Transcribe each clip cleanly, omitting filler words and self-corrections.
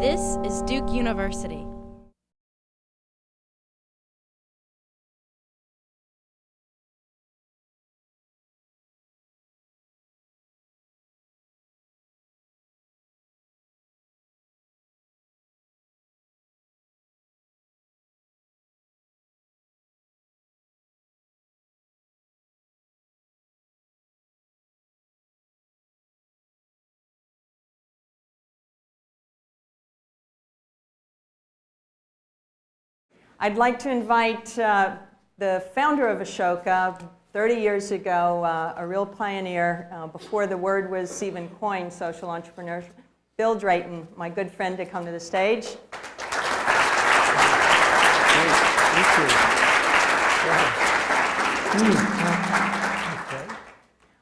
This is Duke University. I'd like to invite the founder of Ashoka, 30 years ago, a real pioneer, before the word was even coined, social entrepreneurship, Bill Drayton, my good friend, to come to the stage. Great, thank you.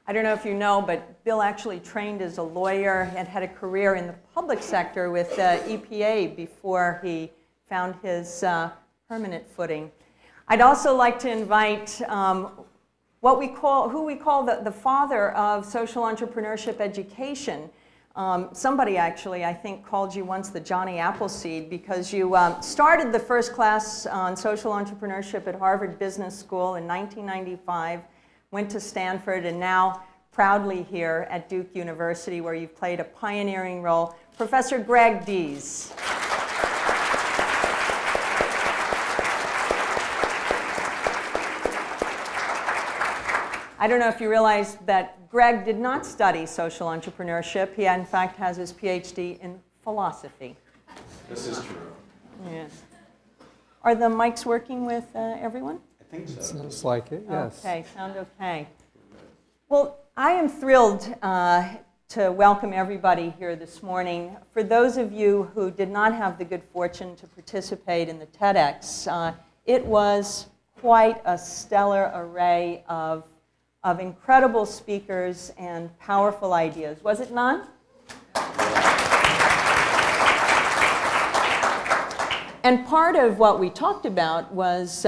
I don't know if you know, but Bill actually trained as a lawyer and had a career in the public sector with EPA before he found his permanent footing. I'd also like to invite who we call the father of social entrepreneurship education. Somebody actually, I think, called you once the Johnny Appleseed because you started the first class on social entrepreneurship at Harvard Business School in 1995, went to Stanford, and now proudly here at Duke University, where you've played a pioneering role. Professor Greg Dees. I don't know if you realize that Greg did not study social entrepreneurship. He, in fact, has his PhD in philosophy. This is true. Yes. Are the mics working with everyone? I think so. Sounds like it, yes. Okay, sound okay. Well, I am thrilled to welcome everybody here this morning. For those of you who did not have the good fortune to participate in the TEDx, it was quite a stellar array of incredible speakers and powerful ideas. Was it not? And part of what we talked about was,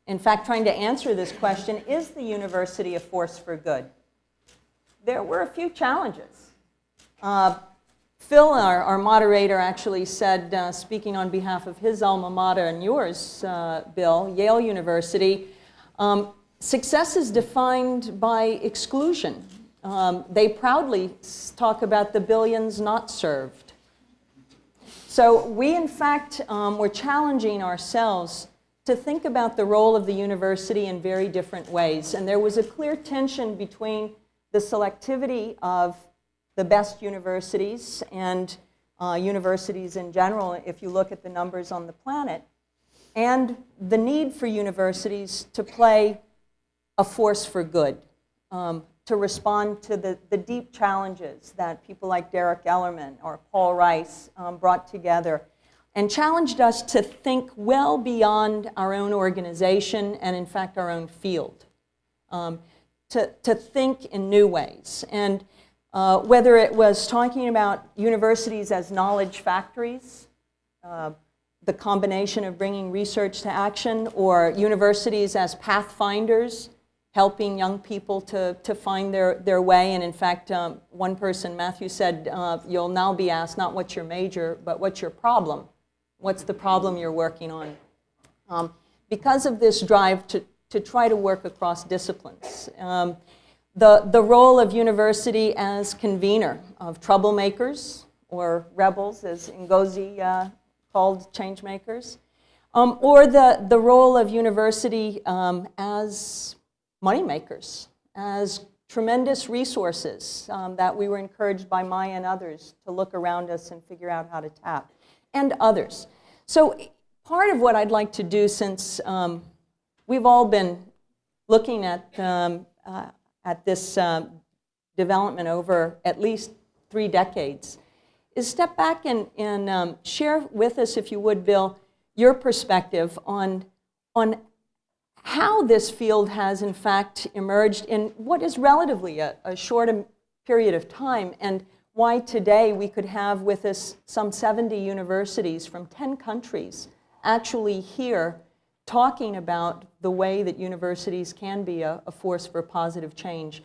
in fact, trying to answer this question, is the university a force for good? There were a few challenges. Phil, our moderator, actually said, speaking on behalf of his alma mater and yours, Bill, Yale University, success is defined by exclusion. They proudly talk about the billions not served. So we, in fact, were challenging ourselves to think about the role of the university in very different ways. And there was a clear tension between the selectivity of the best universities and universities in general, if you look at the numbers on the planet, and the need for universities to play a force for good, to respond to the deep challenges that people like Derek Ellerman or Paul Rice brought together and challenged us to think well beyond our own organization and, in fact, our own field, to think in new ways. And whether it was talking about universities as knowledge factories, the combination of bringing research to action, or universities as pathfinders, helping young people to find their way. And in fact, one person, Matthew, said, you'll now be asked not what's your major, but what's your problem? What's the problem you're working on? Because of this drive to try to work across disciplines. The role of university as convener of troublemakers, or rebels, as Ngozi called change makers, or the role of university as moneymakers, as tremendous resources that we were encouraged by Maya and others to look around us and figure out how to tap, and others. So part of what I'd like to do, since we've all been looking at this development over at least 3 decades, is step back and share with us, if you would, Bill, your perspective on how this field has, in fact, emerged in what is relatively a short period of time, and why today we could have with us some 70 universities from 10 countries actually here talking about the way that universities can be a force for positive change.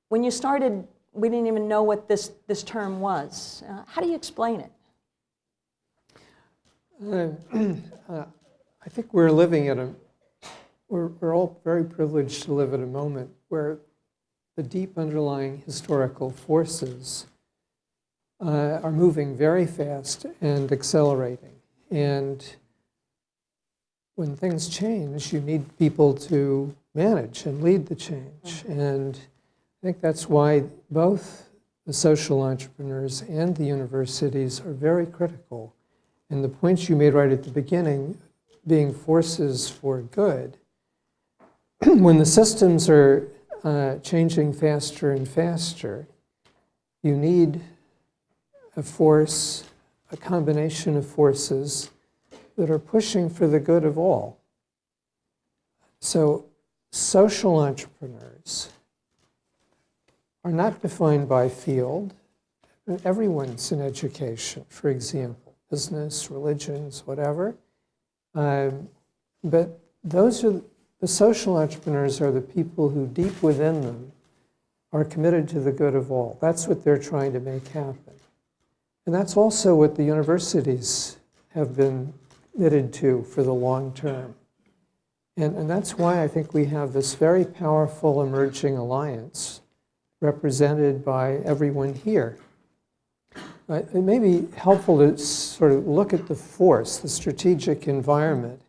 When you started, we didn't even know what this term was. How do you explain it? I think we're living at we're all very privileged to live at a moment where the deep underlying historical forces are moving very fast and accelerating. And when things change, you need people to manage and lead the change. And I think that's why both the social entrepreneurs and the universities are very critical. And the points you made right at the beginning, being forces for good, when the systems are changing faster and faster, you need a force, a combination of forces that are pushing for the good of all. So social entrepreneurs are not defined by field. Everyone's in education, for example, business, religions, whatever. But those are the social entrepreneurs are the people who deep within them are committed to the good of all. That's what they're trying to make happen. And that's also what the universities have been committed to for the long term. And that's why I think we have this very powerful emerging alliance represented by everyone here. It may be helpful to sort of look at the force, the strategic environment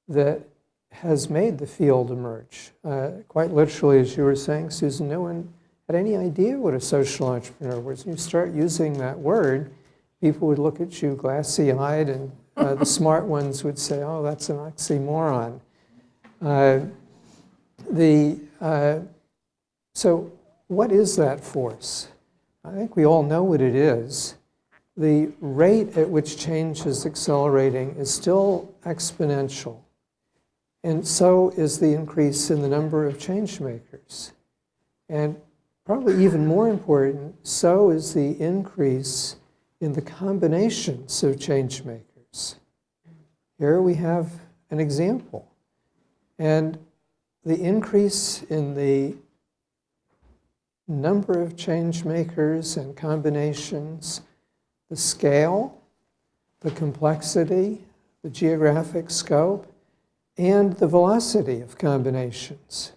that has made the field emerge. Quite literally, as you were saying, Susan, no one had any idea what a social entrepreneur was. When you start using that word, people would look at you glassy-eyed, and the smart ones would say, oh, that's an oxymoron. So what is that force? I think we all know what it is. The rate at which change is accelerating is still exponential. And so is the increase in the number of change makers. And probably even more important, so is the increase in the combinations of change makers. Here we have an example. And the increase in the number of change makers and combinations, the scale, the complexity, the geographic scope, and the velocity of combinations.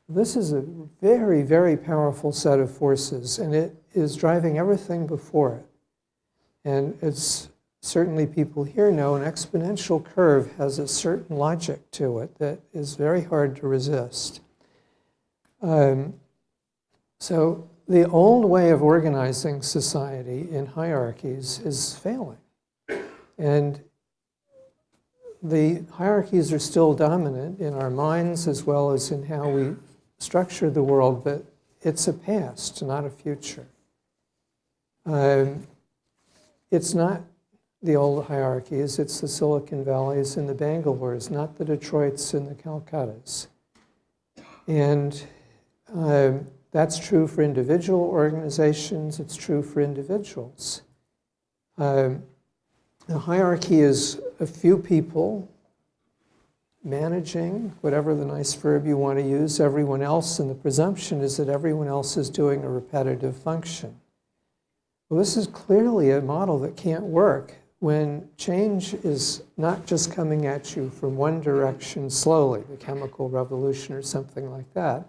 This is a very, very powerful set of forces, and it is driving everything before it. And as certainly people here know, an exponential curve has a certain logic to it that is very hard to resist. So the old way of organizing society in hierarchies is failing. And the hierarchies are still dominant in our minds as well as in how we structure the world, but it's a past, not a future. It's not the old hierarchies, it's the Silicon Valleys and the Bangalores, not the Detroits and the Calcuttas. And that's true for individual organizations, it's true for individuals. The hierarchy is a few people managing, whatever the nice verb you want to use, everyone else, and the presumption is that everyone else is doing a repetitive function. Well, this is clearly a model that can't work when change is not just coming at you from one direction slowly, the chemical revolution or something like that,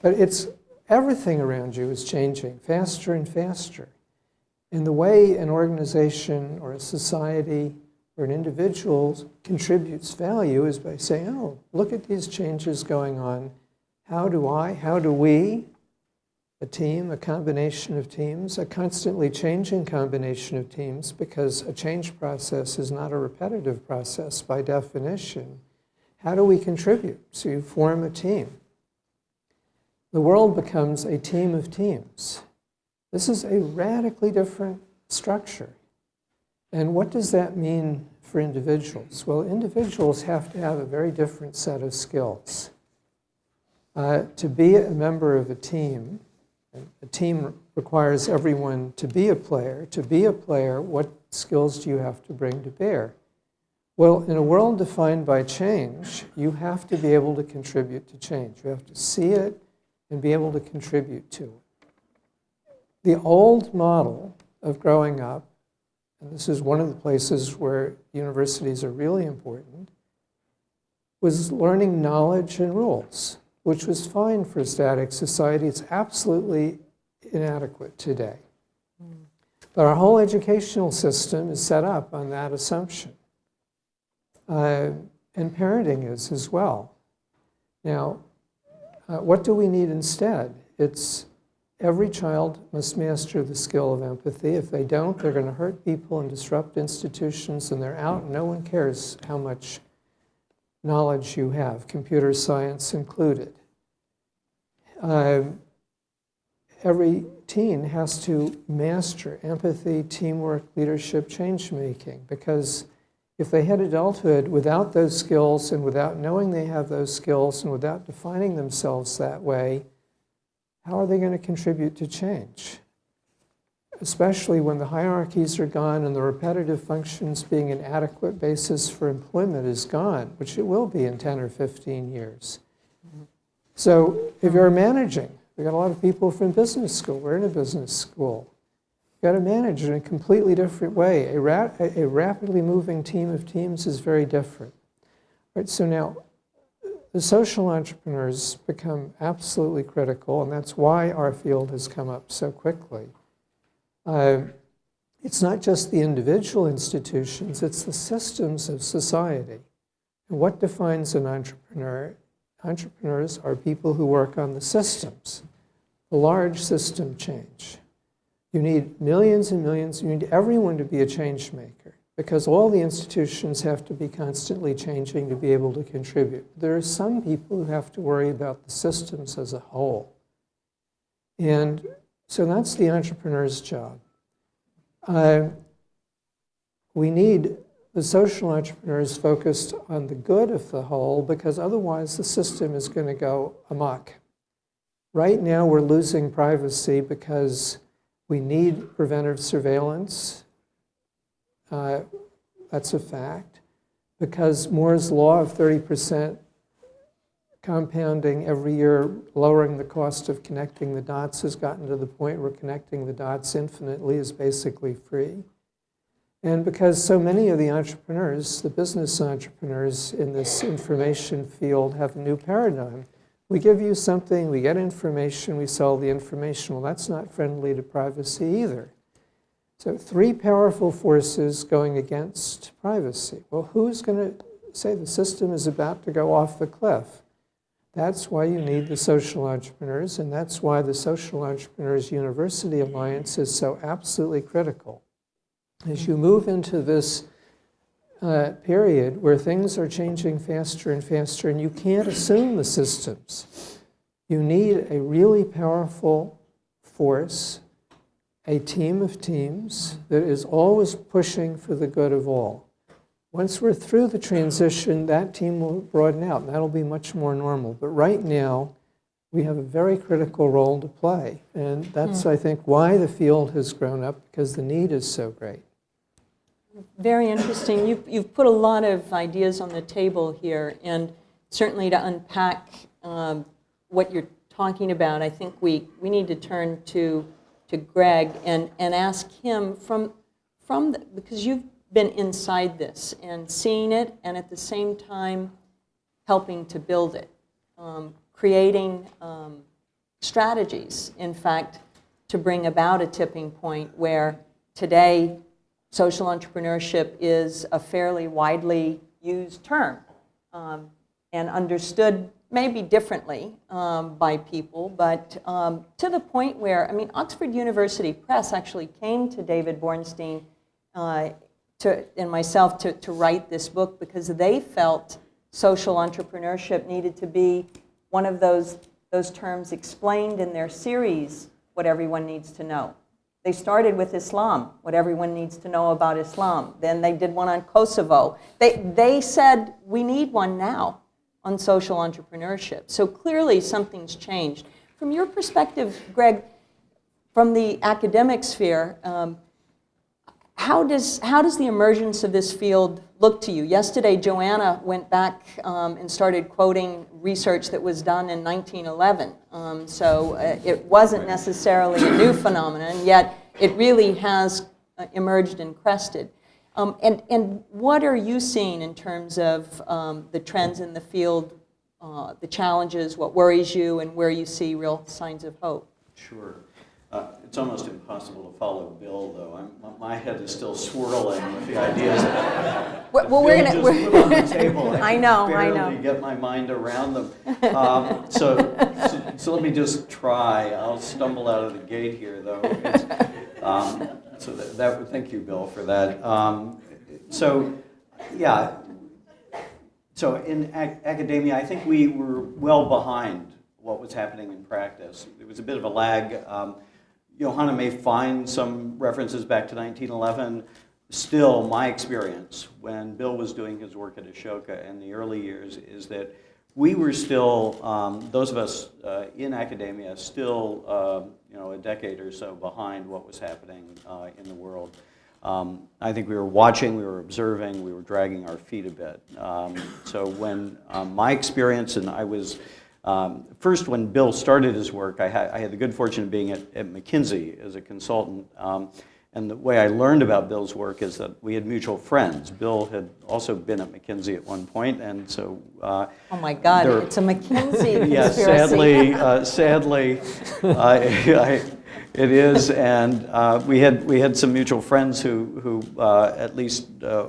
but it's everything around you is changing faster and faster. And the way an organization or a society or an individual contributes value is by saying, oh, look at these changes going on. How do we, a team, a combination of teams, a constantly changing combination of teams, because a change process is not a repetitive process by definition, how do we contribute? So you form a team. The world becomes a team of teams. This is a radically different structure. And what does that mean for individuals? Well, individuals have to have a very different set of skills. To be a member of a team requires everyone to be a player. To be a player, what skills do you have to bring to bear? Well, in a world defined by change, you have to be able to contribute to change. You have to see it and be able to contribute to it. The old model of growing up and this is one of the places where universities are really important, was learning knowledge and rules, which was fine for a static society. It's absolutely inadequate today. But our whole educational system is set up on that assumption. And parenting is as well. Now, what do we need instead? It's every child must master the skill of empathy. If they don't, they're going to hurt people and disrupt institutions, and they're out, and no one cares how much knowledge you have, computer science included. Every teen has to master empathy, teamwork, leadership, change-making, because if they hit adulthood without those skills and without knowing they have those skills and without defining themselves that way, how are they going to contribute to change? Especially when the hierarchies are gone and the repetitive functions being an adequate basis for employment is gone, which it will be in 10 or 15 years. So if you're managing, we've got a lot of people from business school. We're in a business school. You've got to manage in a completely different way. A rapidly moving team of teams is very different. Right, so now, the social entrepreneurs become absolutely critical, and that's why our field has come up so quickly. It's not just the individual institutions, it's the systems of society. And what defines an entrepreneur? Entrepreneurs are people who work on the systems, the large system change. You need millions and millions, you need everyone to be a change maker, because all the institutions have to be constantly changing to be able to contribute. There are some people who have to worry about the systems as a whole. And so that's the entrepreneur's job. We need the social entrepreneurs focused on the good of the whole, because otherwise the system is going to go amok. Right now we're losing privacy because we need preventive surveillance. That's a fact. Because Moore's law of 30% compounding every year, lowering the cost of connecting the dots, has gotten to the point where connecting the dots infinitely is basically free. And because so many of the entrepreneurs, the business entrepreneurs in this information field, have a new paradigm. We give you something, we get information, we sell the information. Well, that's not friendly to privacy either. So 3 powerful forces going against privacy. Well, who's going to say the system is about to go off the cliff? That's why you need the social entrepreneurs, and that's why the Social Entrepreneurs University Alliance is so absolutely critical. As you move into this period where things are changing faster and faster, and you can't assume the systems, you need a really powerful force, a team of teams that is always pushing for the good of all. Once we're through the transition, that team will broaden out, and that'll be much more normal. But right now, we have a very critical role to play. And that's, I think, why the field has grown up, because the need is so great. Very interesting. You've put a lot of ideas on the table here, and certainly to unpack what you're talking about, I think we need to turn to Greg and ask him because you've been inside this and seeing it, and at the same time helping to build it, creating strategies, in fact, to bring about a tipping point where today social entrepreneurship is a fairly widely used term and understood maybe differently by people, but to the point where, I mean, Oxford University Press actually came to David Bornstein and myself to write this book because they felt social entrepreneurship needed to be one of those terms explained in their series, What Everyone Needs to Know. They started with Islam, what everyone needs to know about Islam. Then they did one on Kosovo. They said, we need one now on social entrepreneurship. So clearly something's changed. From your perspective, Greg, from the academic sphere, how does the emergence of this field look to you? Yesterday, Joanna went back and started quoting research that was done in 1911. So it wasn't necessarily a new phenomenon, yet it really has emerged and crested. And what are you seeing in terms of the trends in the field, the challenges, what worries you, and where you see real signs of hope? Sure. It's almost impossible to follow Bill, though. My head is still swirling with the ideas that Well, Bill we're just gonna. put on the table. I know. Barely get my mind around them. So let me just try. I'll stumble out of the gate here, though. Thank you, Bill, for that. So in academia, I think we were well behind what was happening in practice. There was a bit of a lag. Johanna may find some references back to 1911. Still, my experience when Bill was doing his work at Ashoka in the early years is that we were still, those of us in academia, still a decade or so behind what was happening in the world. I think we were watching, we were observing, we were dragging our feet a bit. So when my experience, and I was, first when Bill started his work, I had the good fortune of being at McKinsey as a consultant. And the way I learned about Bill's work is that we had mutual friends. Bill had also been at McKinsey at one point, and so... oh my God, it's a McKinsey conspiracy. Yeah, sadly, it is, and we had some mutual friends who at least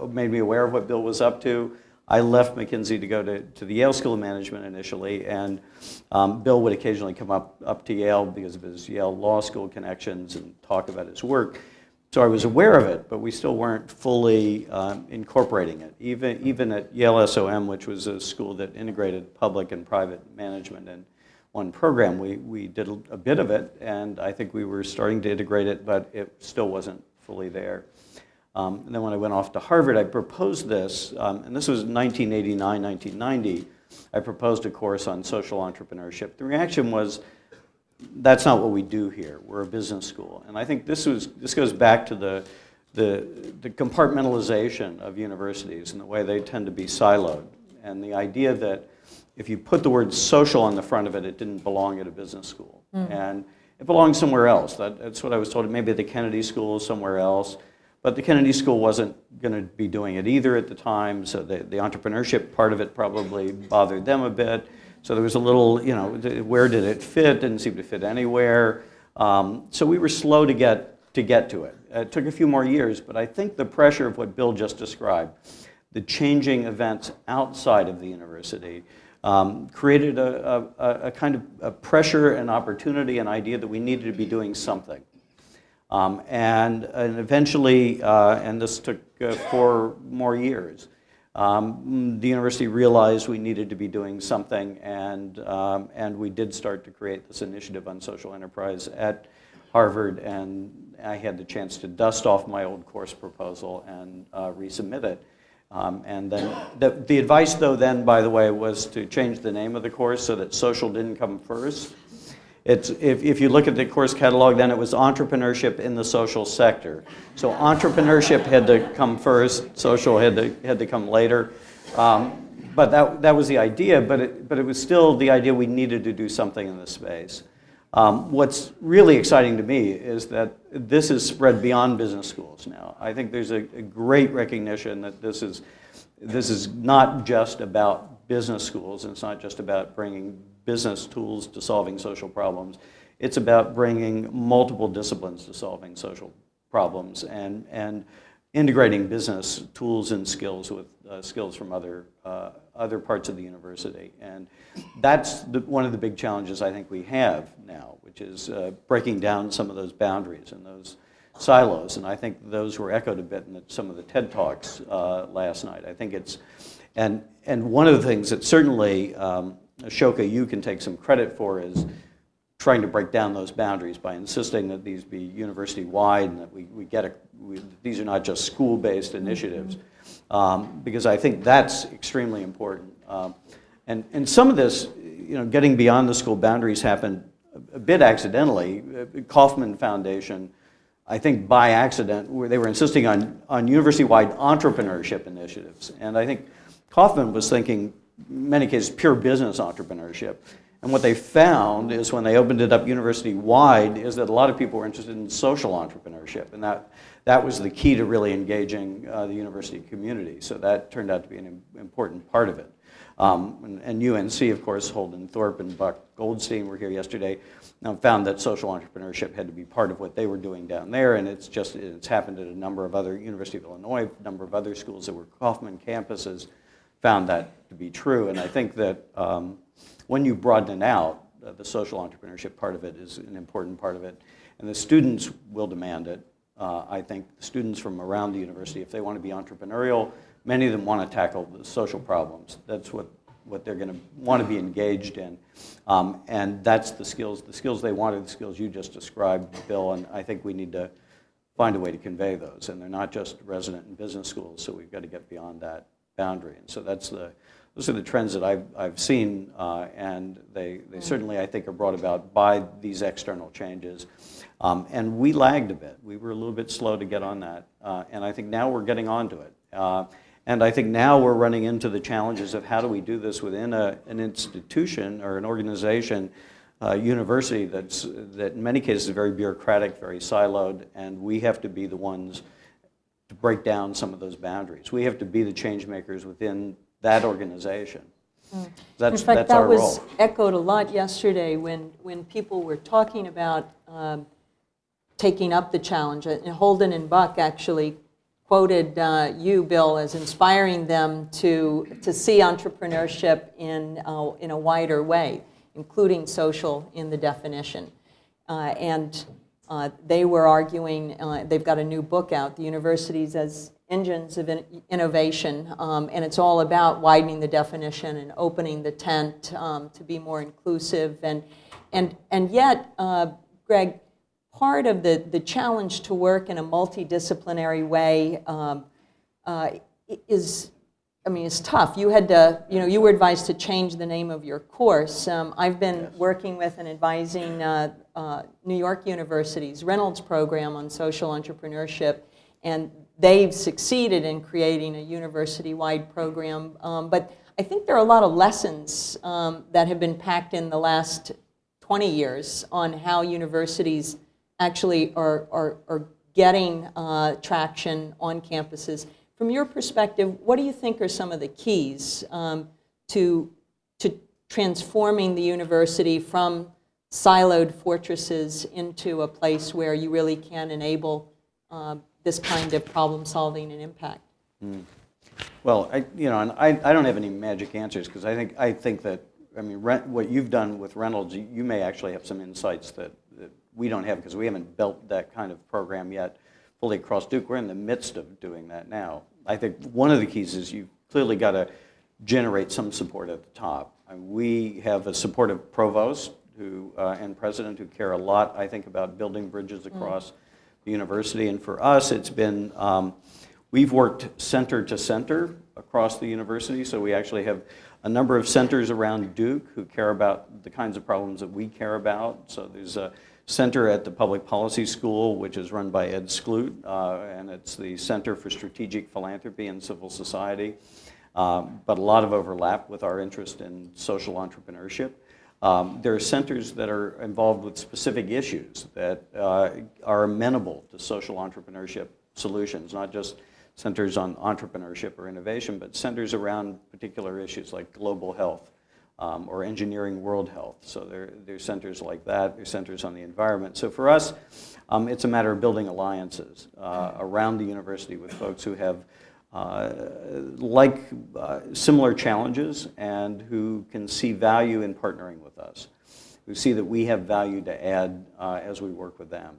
made me aware of what Bill was up to. I left McKinsey to go to the Yale School of Management initially, and Bill would occasionally come up to Yale because of his Yale Law School connections and talk about his work. So I was aware of it, but we still weren't fully incorporating it. Even at Yale SOM, which was a school that integrated public and private management in one program, we did a bit of it, and I think we were starting to integrate it, but it still wasn't fully there. And then when I went off to Harvard, I proposed this, and this was 1989, 1990. I proposed a course on social entrepreneurship. The reaction was, that's not what we do here. We're a business school. And I think this goes back to the compartmentalization of universities and the way they tend to be siloed. And the idea that if you put the word social on the front of it, it didn't belong at a business school. And it belongs somewhere else. That's what I was told. Maybe the Kennedy School somewhere else. But the Kennedy School wasn't going to be doing it either at the time, so the entrepreneurship part of it probably bothered them a bit. So there was a little, where did it fit? Didn't seem to fit anywhere. So we were slow to get to it. It took a few more years, but I think the pressure of what Bill just described, the changing events outside of the university, created a kind of a pressure and opportunity, an idea that we needed to be doing something. And eventually, and this took 4 more years, the university realized we needed to be doing something, and we did start to create this initiative on social enterprise at Harvard, and I had the chance to dust off my old course proposal and resubmit it. And then the advice, though, then, by the way, was to change the name of the course so that social didn't come first. If you look at the course catalog, then it was entrepreneurship in the social sector. So entrepreneurship had to come first, social had to come later. But that was the idea, but it was still the idea we needed to do something in this space. What's really exciting to me is that this is spread beyond business schools now. I think there's a great recognition that this is not just about business schools, and it's not just about bringing business tools to solving social problems. It's about bringing multiple disciplines to solving social problems and integrating business tools and skills with skills from other parts of the university. And that's one of the big challenges I think we have now, which is breaking down some of those boundaries and those silos. And I think those were echoed a bit in some of the TED Talks last night. I think it's, and one of the things that certainly Ashoka, you can take some credit for, is trying to break down those boundaries by insisting that these be university-wide and that these are not just school-based initiatives, because I think that's extremely important. And some of this, getting beyond the school boundaries happened a bit accidentally. Kauffman Foundation, I think by accident, they were insisting on university-wide entrepreneurship initiatives, and I think Kauffman was thinking, in many cases, pure business entrepreneurship. And what they found is when they opened it up university-wide is that a lot of people were interested in social entrepreneurship. And that was the key to really engaging the university community. So that turned out to be an important part of it. And UNC, of course, Holden Thorpe and Buck Goldstein were here yesterday, found that social entrepreneurship had to be part of what they were doing down there, and it's happened at a number of other, University of Illinois, a number of other schools that were Kauffman campuses found that to be true. And I think that when you broaden it out, the social entrepreneurship part of it is an important part of it, and the students will demand it. I think the students from around the university, if they want to be entrepreneurial, many of them want to tackle the social problems. That's what they're going to want to be engaged in. And that's the skills they want are the skills you just described, Bill, and I think we need to find a way to convey those. And they're not just resident and business schools, so we've got to get beyond that boundary. And so those are the trends that I've seen, and they certainly, I think, are brought about by these external changes. And we lagged a bit. We were a little bit slow to get on that, and I think now we're getting onto it. And I think now we're running into the challenges of how do we do this within an institution or an organization, university that in many cases is very bureaucratic, very siloed, and we have to be the ones to break down some of those boundaries. We have to be the change makers within that organization. That's In fact, that's that our was role. echoed a lot yesterday when people were talking about taking up the challenge. And Holden and Buck actually quoted you, Bill, as inspiring them to see entrepreneurship in a wider way, including social in the definition. And they were arguing, they've got a new book out, The Universities as Engines of Innovation, and it's all about widening the definition and opening the tent to be more inclusive. And yet, Greg, part of the challenge to work in a multidisciplinary way is tough. You had to, you were advised to change the name of your course. I've been working with and advising New York University's Reynolds program on social entrepreneurship, and they've succeeded in creating a university-wide program. But I think there are a lot of lessons that have been packed in the last 20 years on how universities actually are getting traction on campuses. From your perspective, what do you think are some of the keys to transforming the university from siloed fortresses into a place where you really can enable this kind of problem solving and impact? Well, I don't have any magic answers, because I think that what you've done with Reynolds, you may actually have some insights that we don't have, because we haven't built that kind of program yet fully across Duke. We're in the midst of doing that now. I think one of the keys is you've clearly got to generate some support at the top. We have a supportive provost and president who care a lot, I think, about building bridges across the university. And for us, it's been, we've worked center to center across the university. So we actually have a number of centers around Duke who care about the kinds of problems that we care about. So there's a center at the Public Policy School, which is run by Ed Skloot, and it's the Center for Strategic Philanthropy and Civil Society, but a lot of overlap with our interest in social entrepreneurship. There are centers that are involved with specific issues that are amenable to social entrepreneurship solutions, not just centers on entrepreneurship or innovation, but centers around particular issues like global health or engineering world health. So there's centers like that. There's centers on the environment. So for us, it's a matter of building alliances around the university with folks who have similar challenges and who can see value in partnering with us, who see that we have value to add as we work with them.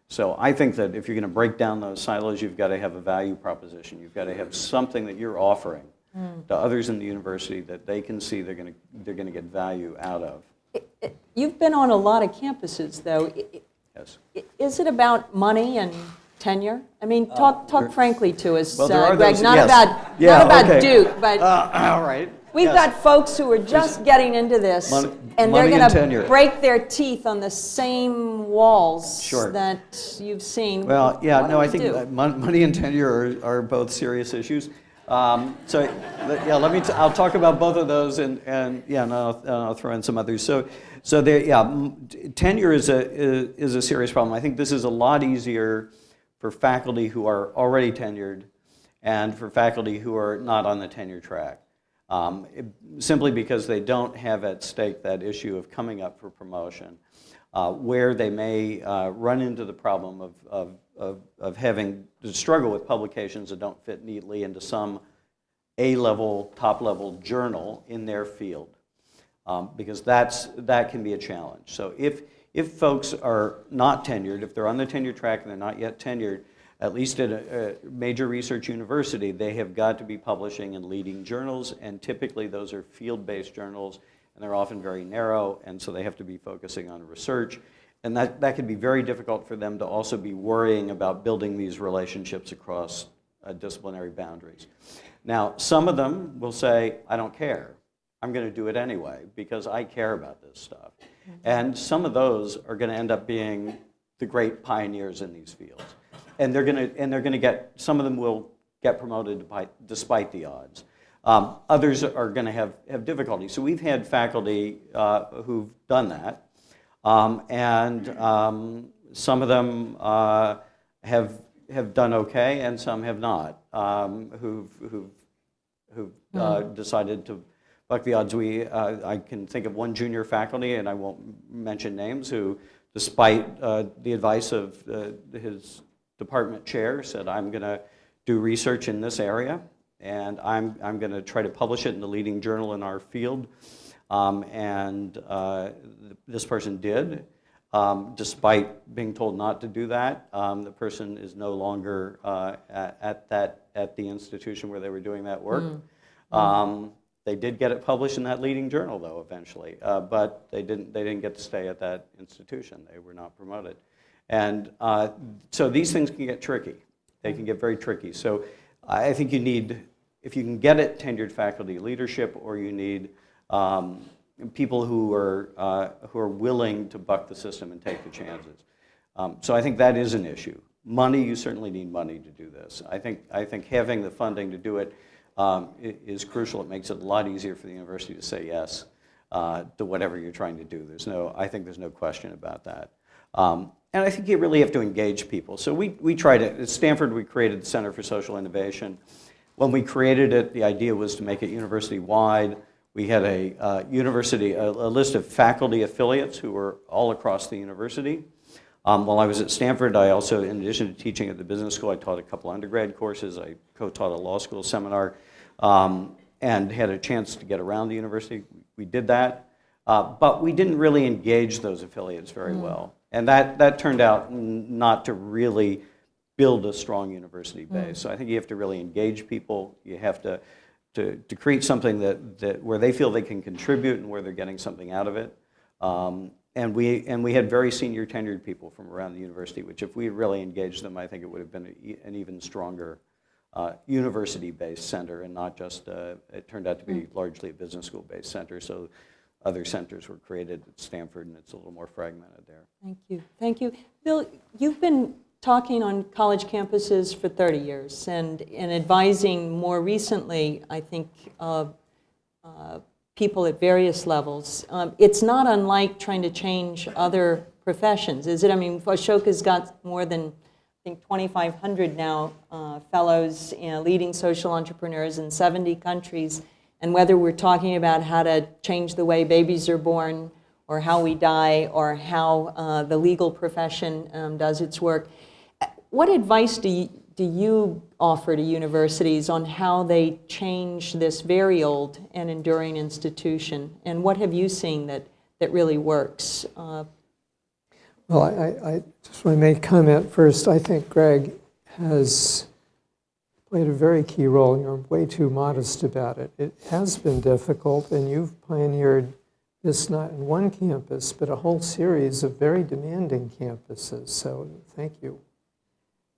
So I think that if you're going to break down those silos, you've got to have a value proposition. You've got to have something that you're offering to others in the university that they can see they're going to get value out of. You've been on a lot of campuses, though. Yes. Is it about money and tenure? I mean, talk frankly to us, Well, there are Greg. those- Not yes. about Okay. Duke, but All right. we've Yes. got folks who are just getting into this, Money and they're and going to tenure. break their teeth on the same walls Sure. that you've seen. Well, yeah, What no, do I we think do? money and tenure are both serious issues. I'll talk about both of those, and I'll throw in some others. So there, tenure is a serious problem. I think this is a lot easier for faculty who are already tenured and for faculty who are not on the tenure track, simply because they don't have at stake that issue of coming up for promotion, where they may run into the problem of having to struggle with publications that don't fit neatly into some A-level, top-level journal in their field, because that can be a challenge. So if folks are not tenured, if they're on the tenure track and they're not yet tenured, at least at a major research university, they have got to be publishing in leading journals, and typically those are field-based journals, and they're often very narrow, and so they have to be focusing on research. And that can be very difficult for them to also be worrying about building these relationships across disciplinary boundaries. Now, some of them will say, I don't care. I'm going to do it anyway because I care about this stuff. And some of those are going to end up being the great pioneers in these fields. And they're going to get, some of them will get promoted despite the odds. Others are going to have difficulty. So we've had faculty who've done that. And some of them have done okay, and some have not, who've decided to buck the odds. I can think of one junior faculty, and I won't mention names, who, despite the advice of his department chair, said, I'm going to do research in this area, and I'm going to try to publish it in the leading journal in our field. This person did, despite being told not to do that. The person is no longer at the institution where they were doing that work. They did get it published in that leading journal, though, eventually, but they didn't get to stay at that institution. They were not promoted, and so these things can get tricky. They can get very tricky. So I think you need, if you can get it, tenured faculty leadership, or you need people who are willing to buck the system and take the chances. So I think that is an issue. Money, you certainly need money to do this. I think having the funding to do it is crucial. It makes it a lot easier for the university to say yes to whatever you're trying to do. I think there's no question about that. And I think you really have to engage people. So we tried it. At Stanford, we created the Center for Social Innovation. When we created it, the idea was to make it university-wide. We had a list of faculty affiliates who were all across the university. While I was at Stanford, I also, in addition to teaching at the business school, I taught a couple undergrad courses. I co-taught a law school seminar, and had a chance to get around the university. We did that, but we didn't really engage those affiliates very well. And that turned out not to really build a strong university base. So I think you have to really engage people. You have to create something that where they feel they can contribute and where they're getting something out of it. And we had very senior tenured people from around the university, which if we really engaged them, I think it would have been an even stronger university-based center, and not just, it turned out to be largely a business school-based center. So other centers were created at Stanford, and it's a little more fragmented there. Thank you. Thank you. Bill, you've been talking on college campuses for 30 years and advising more recently, I think, people at various levels. It's not unlike trying to change other professions, is it? I mean, Ashoka's got more than, I think, 2,500 now fellows, leading social entrepreneurs in 70 countries. And whether we're talking about how to change the way babies are born, or how we die, or how the legal profession does its work, what advice do you offer to universities on how they change this very old and enduring institution? And what have you seen that really works? Well, I just want to make a comment first. I think Greg has played a very key role. You're way too modest about it. It has been difficult, and you've pioneered this not in one campus, but a whole series of very demanding campuses. So thank you.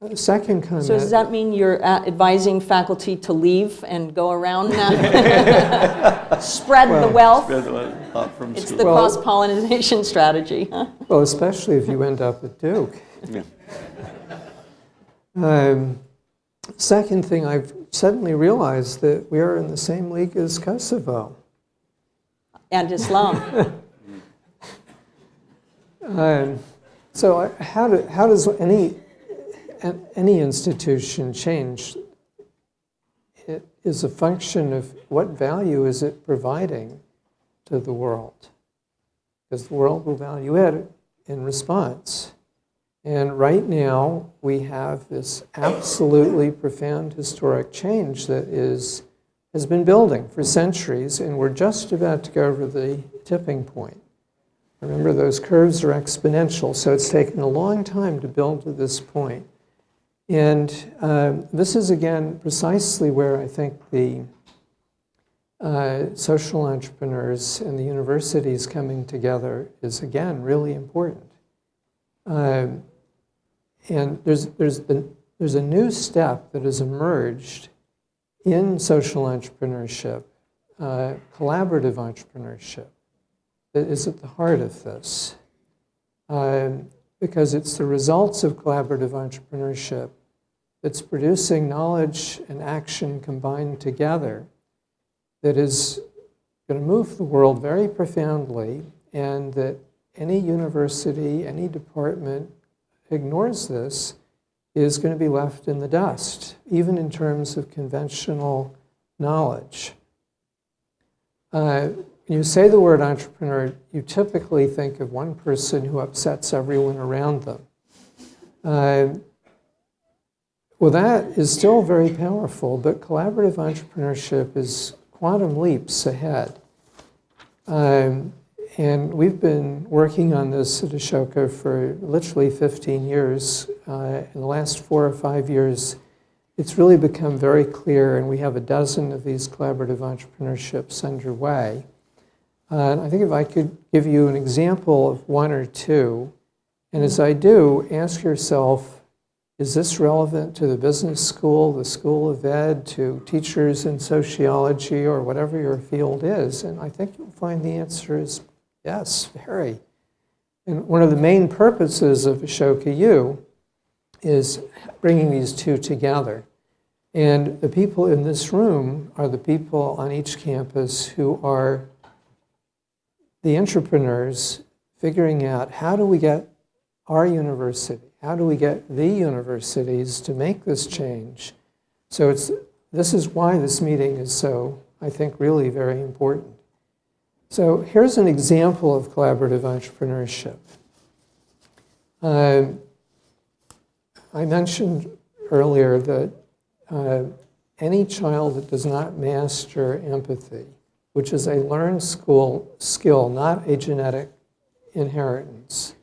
The second comment. So does that mean you're advising faculty to leave and go around now? Spread the wealth? It's the cross-pollination strategy, huh? Well, especially if you end up at Duke. Yeah. Second thing, I've suddenly realized that we are in the same league as Kosovo. And Islam. So how does any institution change, it is a function of what value is it providing to the world. Because the world will value it in response. And right now, we have this absolutely profound historic change that has been building for centuries, and we're just about to go over the tipping point. Remember, those curves are exponential, so it's taken a long time to build to this point. And this is, again, precisely where I think the social entrepreneurs and the universities coming together is, again, really important. And there's a new step that has emerged in social entrepreneurship, collaborative entrepreneurship, that is at the heart of this. Because it's the results of collaborative entrepreneurship that's producing knowledge and action combined together that is going to move the world very profoundly, and that any university, any department ignores this is going to be left in the dust, even in terms of conventional knowledge. When you say the word entrepreneur, you typically think of one person who upsets everyone around them. Well, that is still very powerful, but collaborative entrepreneurship is quantum leaps ahead. And we've been working on this at Ashoka for literally 15 years. In the last 4 or 5 years, it's really become very clear, and we have a dozen of these collaborative entrepreneurships underway. And I think if I could give you an example of one or two, and as I do, ask yourself, is this relevant to the business school, the School of Ed, to teachers in sociology, or whatever your field is? And I think you'll find the answer is yes, very. And one of the main purposes of Ashoka U is bringing these two together. And the people in this room are the people on each campus who are the entrepreneurs figuring out, how do we get our university, how do we get the universities to make this change? So this is why this meeting is so, I think, really very important. So here's an example of collaborative entrepreneurship. I mentioned earlier that any child that does not master empathy, which is a learned skill, not a genetic inheritance,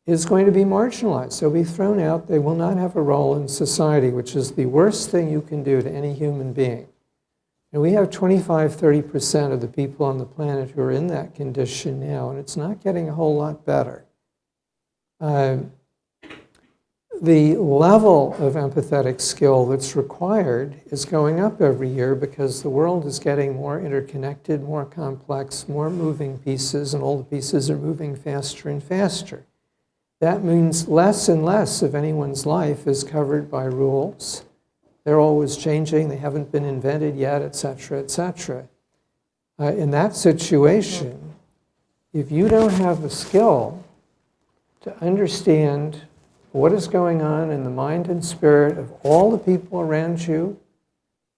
is going to be marginalized. They'll be thrown out. They will not have a role in society, which is the worst thing you can do to any human being. And we have 25–30% of the people on the planet who are in that condition now, and it's not getting a whole lot better. The level of empathetic skill that's required is going up every year because the world is getting more interconnected, more complex, more moving pieces, and all the pieces are moving faster and faster. That means less and less of anyone's life is covered by rules. They're always changing, they haven't been invented yet, et cetera, et cetera. In that situation, if you don't have the skill to understand what is going on in the mind and spirit of all the people around you,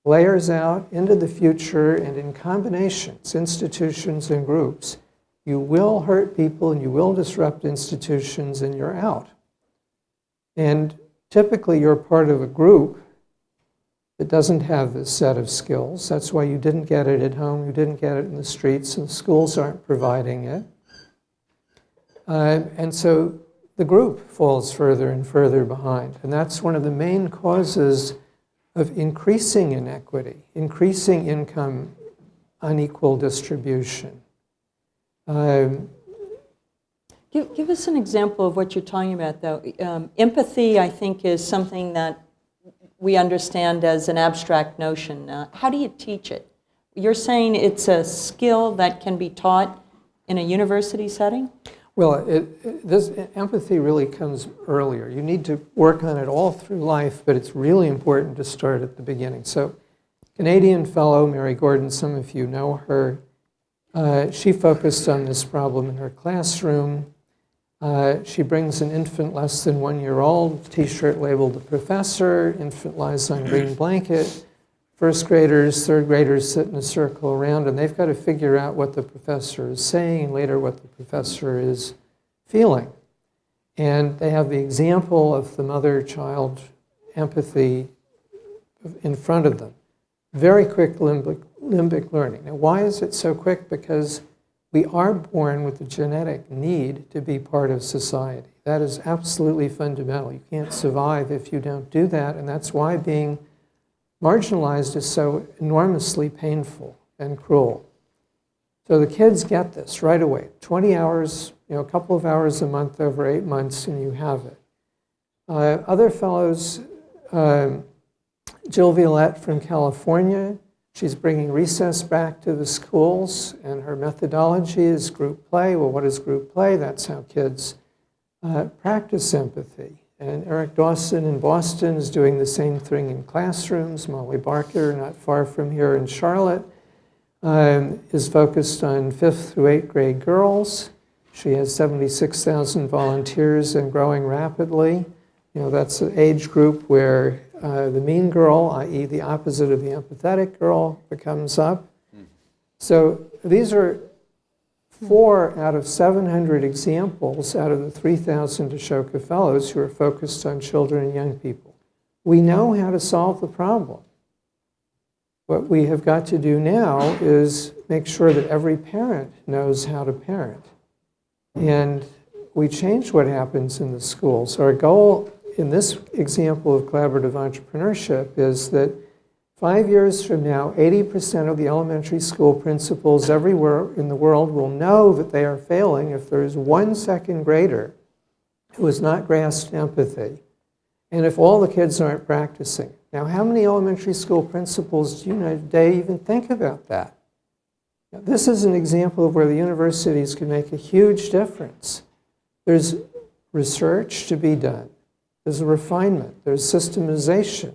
layers out into the future and in combinations, institutions and groups, you will hurt people and you will disrupt institutions and you're out. And typically you're part of a group that doesn't have this set of skills. That's why you didn't get it at home, you didn't get it in the streets, and schools aren't providing it. And so the group falls further and further behind. And that's one of the main causes of increasing inequity, increasing income unequal distribution. Give us an example of what you're talking about, though. Empathy, I think, is something that we understand as an abstract notion. How do you teach it? You're saying it's a skill that can be taught in a university setting? Well, this empathy really comes earlier. You need to work on it all through life, but it's really important to start at the beginning. So, Canadian fellow Mary Gordon, some of you know her. She focused on this problem in her classroom. She brings an infant less than 1 year old, t-shirt labeled the professor, infant lies on green blanket. First graders, third graders sit in a circle around, and they've got to figure out what the professor is saying, and later what the professor is feeling. And they have the example of the mother-child empathy in front of them. Very quick limbic learning. Now, why is it so quick? Because we are born with the genetic need to be part of society. That is absolutely fundamental. You can't survive if you don't do that, and that's why being marginalized is so enormously painful and cruel. So the kids get this right away. 20 hours, a couple of hours a month over 8 months, and you have it. Other fellows, Jill Violette from California, she's bringing recess back to the schools, and her methodology is group play. Well, what is group play? That's how kids practice empathy. And Eric Dawson in Boston is doing the same thing in classrooms. Molly Barker, not far from here in Charlotte, is focused on 5th through 8th grade girls. She has 76,000 volunteers and growing rapidly. That's an age group where the mean girl, i.e. the opposite of the empathetic girl, comes up. So these are 4 out of 700 examples out of the 3,000 Ashoka Fellows who are focused on children and young people. We know how to solve the problem. What we have got to do now is make sure that every parent knows how to parent. And we change what happens in the schools. Our goal in this example of collaborative entrepreneurship is that 5 years from now, 80% of the elementary school principals everywhere in the world will know that they are failing if there is one second grader who has not grasped empathy, and if all the kids aren't practicing. Now, how many elementary school principals do you know today even think about that? Now, this is an example of where the universities can make a huge difference. There's research to be done. There's a refinement. There's systemization.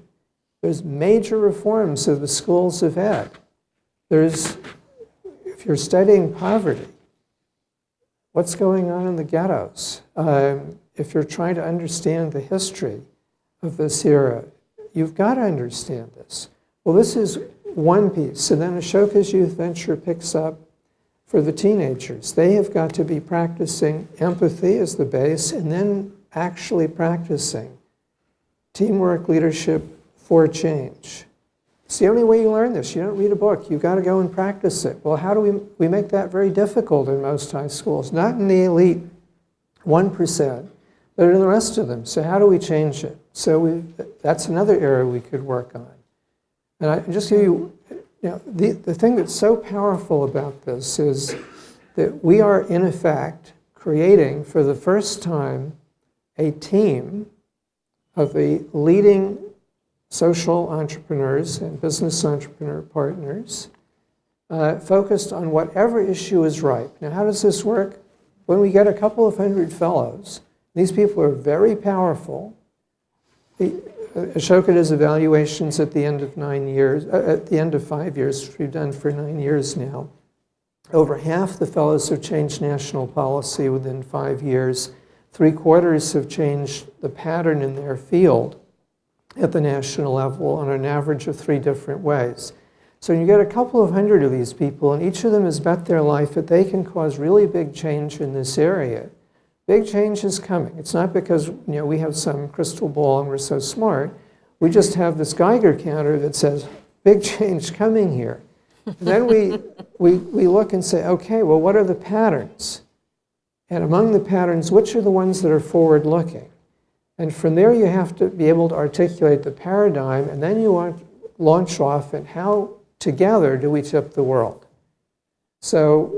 There's major reforms of the schools of ed. There's, if you're studying poverty, what's going on in the ghettos? If you're trying to understand the history of this era, you've got to understand this. Well, this is one piece. And then Ashoka's Youth Venture picks up for the teenagers. They have got to be practicing empathy as the base, and then actually practicing teamwork, leadership, for change. It's the only way you learn this. You don't read a book. You've got to go and practice it. Well, how do we make that very difficult in most high schools? Not in the elite 1%, but in the rest of them. So how do we change it? So that's another area we could work on. And I just give you, the thing that's so powerful about this is that we are, in effect, creating for the first time a team of the leading social entrepreneurs and business entrepreneur partners focused on whatever issue is ripe. Now, how does this work? When we get a couple of hundred fellows, these people are very powerful. Ashoka does evaluations at the end of 9 years, at the end of 5 years, which we've done for 9 years now. Over half the fellows have changed national policy within 5 years. 3/4 have changed the pattern in their field at the national level on an average of 3 different ways. So you get a couple of hundred of these people, and each of them has bet their life that they can cause really big change in this area. Big change is coming. It's not because we have some crystal ball and we're so smart. We just have this Geiger counter that says, big change coming here. And then we look and say, okay, well, what are the patterns? And among the patterns, which are the ones that are forward-looking? And from there, you have to be able to articulate the paradigm, and then you want to launch off and how together do we tip the world? So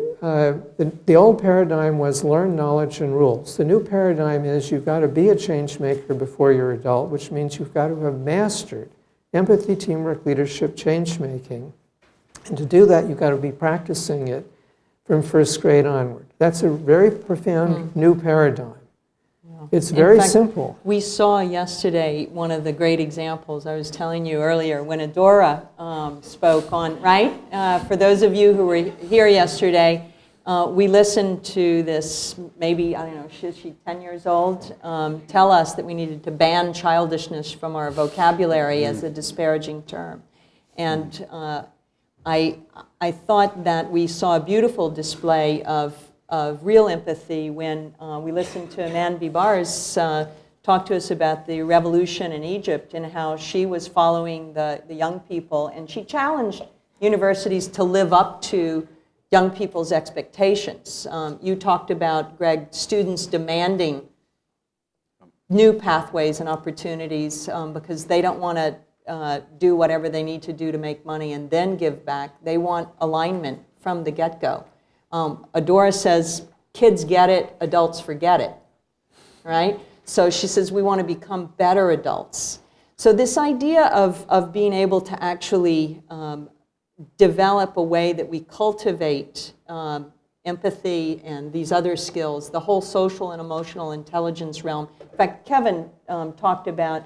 the old paradigm was learn knowledge and rules. The new paradigm is you've got to be a change maker before you're adult, which means you've got to have mastered empathy, teamwork, leadership, change making. And to do that, you've got to be practicing it from first grade onward. That's a very profound new paradigm. It's very simple. We saw yesterday one of the great examples. I was telling you earlier when Adora spoke on, right? For those of you who were here yesterday, we listened to this, maybe, I don't know, she's 10 years old, tell us that we needed to ban childishness from our vocabulary as a disparaging term. And I thought that we saw a beautiful display of real empathy when we listened to Aman Bibars talk to us about the revolution in Egypt and how she was following the young people, and she challenged universities to live up to young people's expectations. You talked about, Greg, students demanding new pathways and opportunities because they don't want to do whatever they need to do to make money and then give back. They want alignment from the get-go. Adora says, kids get it, adults forget it, right? So she says we want to become better adults. So this idea of being able to actually develop a way that we cultivate empathy and these other skills, the whole social and emotional intelligence realm. In fact, Kevin talked about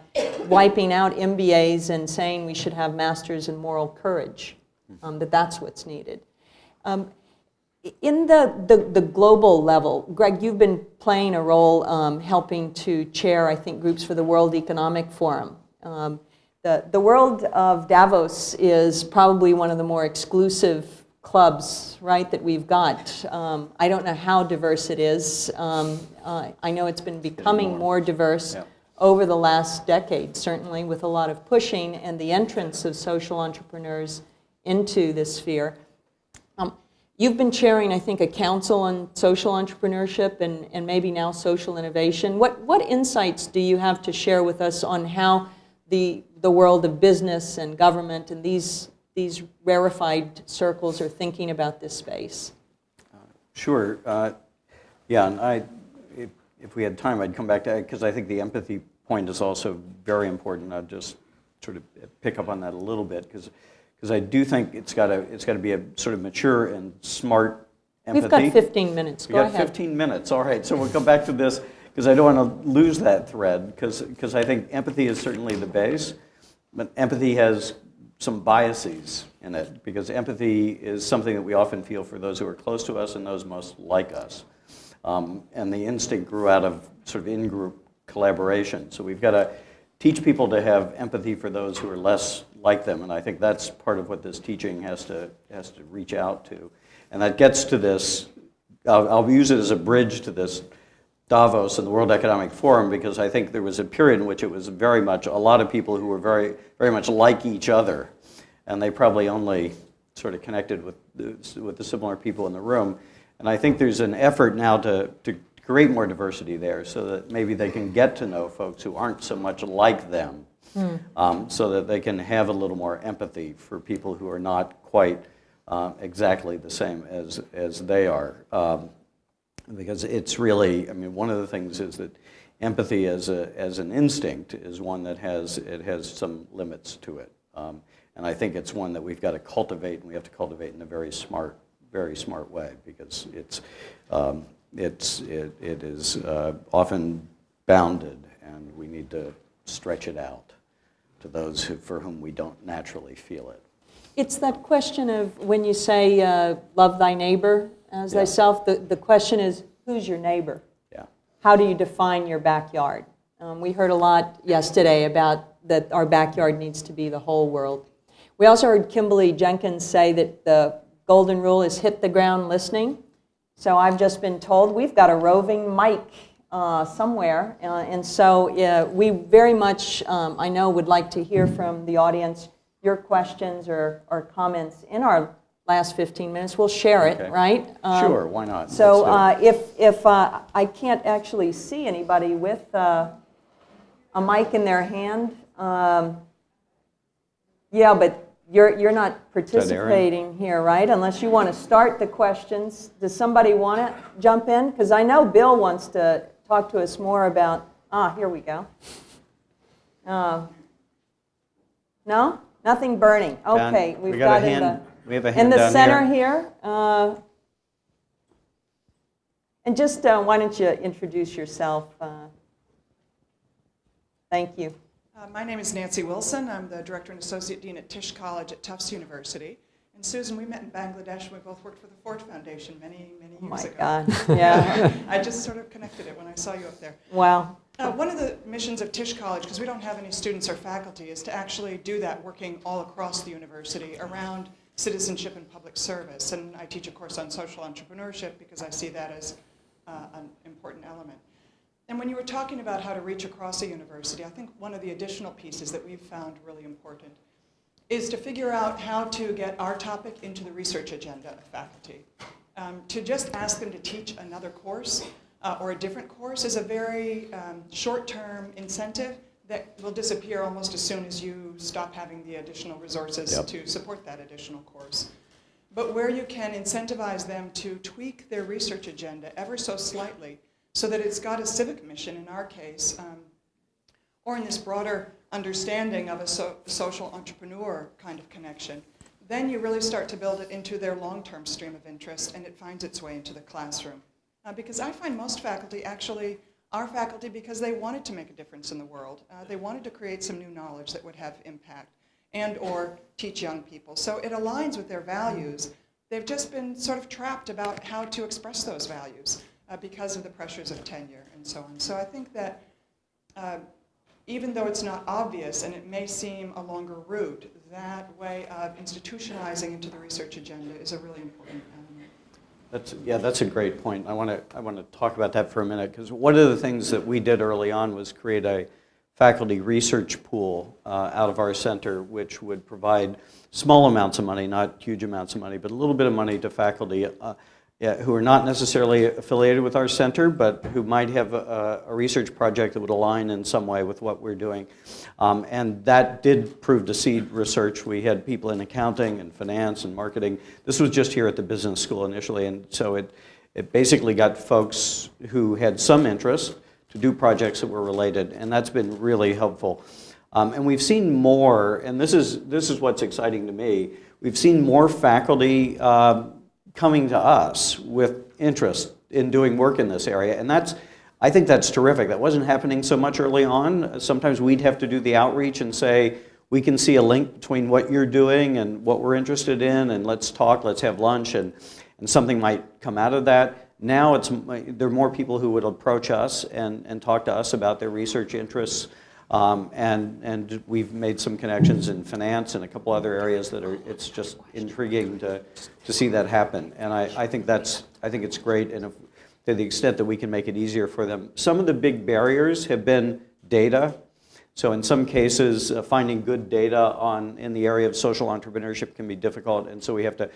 wiping out MBAs and saying we should have masters in moral courage, that's what's needed. In the global level, Greg, you've been playing a role helping to chair, I think, groups for the World Economic Forum. The world of Davos is probably one of the more exclusive clubs, right, that we've got. I don't know how diverse it is. I know it's been becoming more diverse over the last decade, certainly, with a lot of pushing and the entrance of social entrepreneurs into this sphere. You've been chairing, I think, a council on social entrepreneurship and maybe now social innovation. What insights do you have to share with us on how the world of business and government and these rarefied circles are thinking about this space? Sure. Yeah, and if we had time, I'd come back to that because I think the empathy point is also very important. I'd just sort of pick up on that a little bit because I do think it's got to be a sort of mature and smart empathy. We've got 15 minutes. Go ahead. We've got 15 minutes. All right. So we'll come back to this because I don't want to lose that thread because I think empathy is certainly the base, but empathy has some biases in it because empathy is something that we often feel for those who are close to us and those most like us. And the instinct grew out of sort of in-group collaboration. So we've got to teach people to have empathy for those who are less like them, and I think that's part of what this teaching has to reach out to. And that gets to this, I'll use it as a bridge to this Davos and the World Economic Forum because I think there was a period in which it was very much a lot of people who were very, very much like each other, and they probably only sort of connected with the similar people in the room. And I think there's an effort now to create more diversity there so that maybe they can get to know folks who aren't so much like them, so that they can have a little more empathy for people who are not quite exactly the same as they are. Because it's really, I mean, one of the things is that empathy as an instinct is one that has some limits to it. And I think it's one that we've got to cultivate, and we have to cultivate in a very smart way because it is often bounded, and we need to stretch it out to those for whom we don't naturally feel it. It's that question of when you say love thy neighbor as thyself, the question is, who's your neighbor? Yeah. How do you define your backyard? We heard a lot yesterday about that our backyard needs to be the whole world. We also heard Kimberly Jenkins say that the golden rule is hit the ground listening. So I've just been told we've got a roving mic somewhere. And so we very much, I know, would like to hear from the audience your questions or comments in our last 15 minutes. We'll share it, right? Sure, why not? So if I can't actually see anybody with a mic in their hand, yeah, but you're not participating here, right? Unless you want to start the questions. Does somebody want to jump in? Because I know Bill wants to talk to us more about, here we go. No? Nothing burning. Okay, we have a hand in the down center here. And just why don't you introduce yourself? Thank you. My name is Nancy Wilson. I'm the Director and Associate Dean at Tisch College at Tufts University. And Susan, we met in Bangladesh. We both worked for the Ford Foundation many, many Oh years my ago. God, yeah. I just sort of connected it when I saw you up there. Wow. One of the missions of Tisch College, because we don't have any students or faculty, is to actually do that working all across the university around citizenship and public service. And I teach a course on social entrepreneurship because I see that as an important element. And when you were talking about how to reach across a university, I think one of the additional pieces that we've found really important is to figure out how to get our topic into the research agenda of faculty. To just ask them to teach another course or a different course is a very short-term incentive that will disappear almost as soon as you stop having the additional resources to support that additional course. But where you can incentivize them to tweak their research agenda ever so slightly so that it's got a civic mission in our case, or in this broader understanding of a social entrepreneur kind of connection, then you really start to build it into their long-term stream of interest and it finds its way into the classroom. Because I find most faculty actually are faculty because they wanted to make a difference in the world. They wanted to create some new knowledge that would have impact and or teach young people. So it aligns with their values. They've just been sort of trapped about how to express those values because of the pressures of tenure and so on. So I think that even though it's not obvious and it may seem a longer route, that way of institutionalizing into the research agenda is a really important element. That's a great point. I want to talk about that for a minute, because one of the things that we did early on was create a faculty research pool out of our center, which would provide small amounts of money, not huge amounts of money, but a little bit of money to faculty who are not necessarily affiliated with our center, but who might have a research project that would align in some way with what we're doing. And that did prove to seed research. We had people in accounting and finance and marketing. This was just here at the business school initially, and so it basically got folks who had some interest to do projects that were related, and that's been really helpful. And we've seen more, and this is what's exciting to me, we've seen more faculty coming to us with interest in doing work in this area, and I think that's terrific. That wasn't happening so much early on. Sometimes we'd have to do the outreach and say, we can see a link between what you're doing and what we're interested in, and let's talk, let's have lunch, and something might come out of that. Now there are more people who would approach us and talk to us about their research interests, and we've made some connections in finance and a couple other areas that it's just intriguing to see that happen. And I think it's great, and to the extent that we can make it easier for them. Some of the big barriers have been data. So in some cases, finding good data in the area of social entrepreneurship can be difficult, and so we have to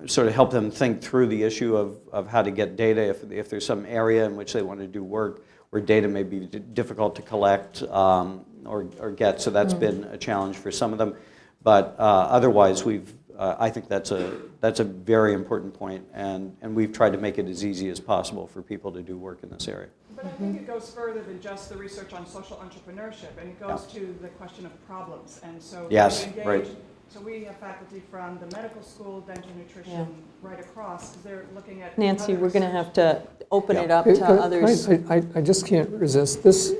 sort of help them think through the issue of how to get data if there's some area in which they want to do work where data may be difficult to collect or get. So that's been a challenge for some of them. But otherwise, I think that's a very important point, and we've tried to make it as easy as possible for people to do work in this area. But I think it goes further than just the research on social entrepreneurship, and it goes to the question of problems. And so yes, we engage, right. So we have faculty from the medical school, dental nutrition, right across, because they're looking at Nancy, other we're going to research. have to open it up to others. I just can't resist. This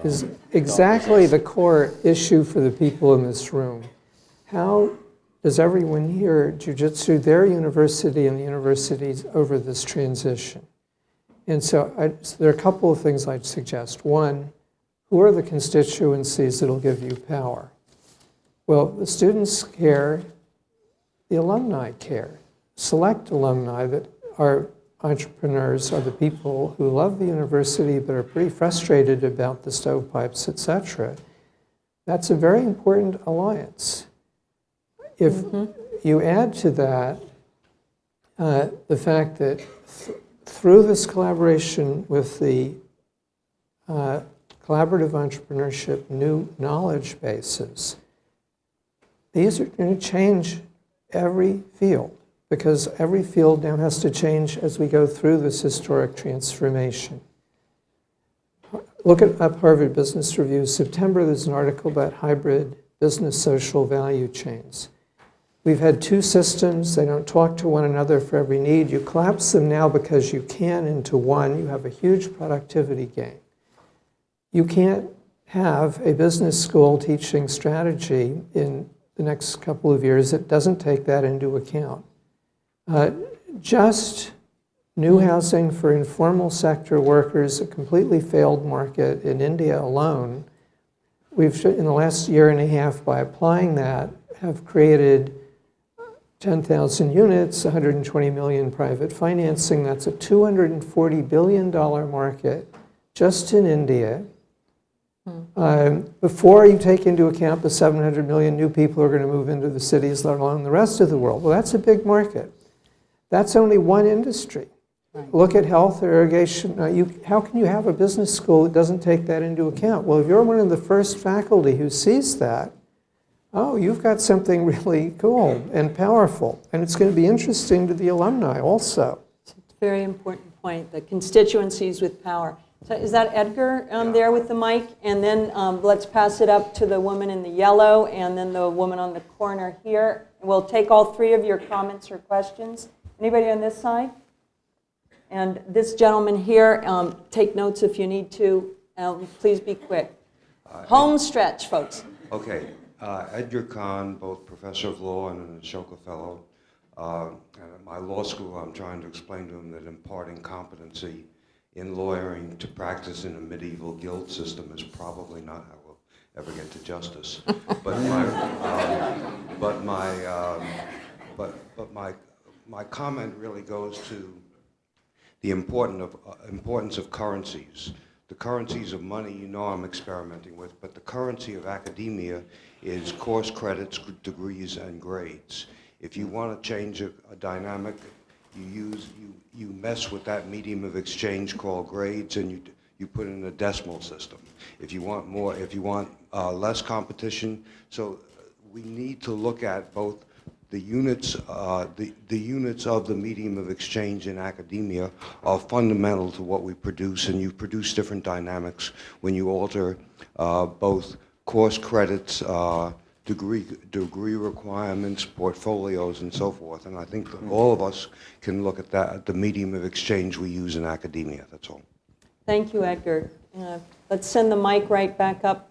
is exactly the core issue for the people in this room. How does everyone here jujitsu their university and the universities over this transition? And so there are a couple of things I'd suggest. One, who are the constituencies that'll give you power? Well, the students care, the alumni care. Select alumni that are entrepreneurs are the people who love the university but are pretty frustrated about the stovepipes, et cetera. That's a very important alliance. If you add to that the fact that through this collaboration with the collaborative entrepreneurship new knowledge bases, these are going to change every field, because every field now has to change as we go through this historic transformation. Look up Harvard Business Review. September, there's an article about hybrid business social value chains. We've had two systems. They don't talk to one another for every need. You collapse them now because you can into one. You have a huge productivity gain. You can't have a business school teaching strategy in the next couple of years that doesn't take that into account. Just new housing for informal sector workers, a completely failed market in India alone, we've, in the last year and a half, by applying that, have created 10,000 units, 120 million private financing. That's a $240 billion market just in India. Before you take into account the 700 million new people who are going to move into the cities, let alone the rest of the world. Well, that's a big market. That's only one industry. Right. Look at health or irrigation. How can you have a business school that doesn't take that into account? Well, if you're one of the first faculty who sees that, oh, you've got something really cool and powerful. And it's going to be interesting to the alumni also. It's a very important point, the constituencies with power. So is that Edgar there with the mic? And then let's pass it up to the woman in the yellow and then the woman on the corner here. We'll take all three of your comments or questions. Anybody on this side? And this gentleman here, take notes if you need to. Please be quick. Home stretch, folks. Okay. Edgar Khan, both professor of law and an Ashoka fellow. And at my law school, I'm trying to explain to him that imparting competency in lawyering to practice in a medieval guild system is probably not how we'll ever get to justice. But my comment really goes to the importance of currencies. The currencies of money, you know I'm experimenting with, but the currency of academia is course credits, degrees, and grades. If you want to change a dynamic, you mess with that medium of exchange called grades, and you put in a decimal system. If you want more, if you want less competition, so we need to look at both the units, the units of the medium of exchange in academia are fundamental to what we produce, and you produce different dynamics when you alter both course credits, degree requirements, portfolios, and so forth. And I think that all of us can look at that, the medium of exchange we use in academia. That's all. Thank you, Edgar. Let's send the mic right back up.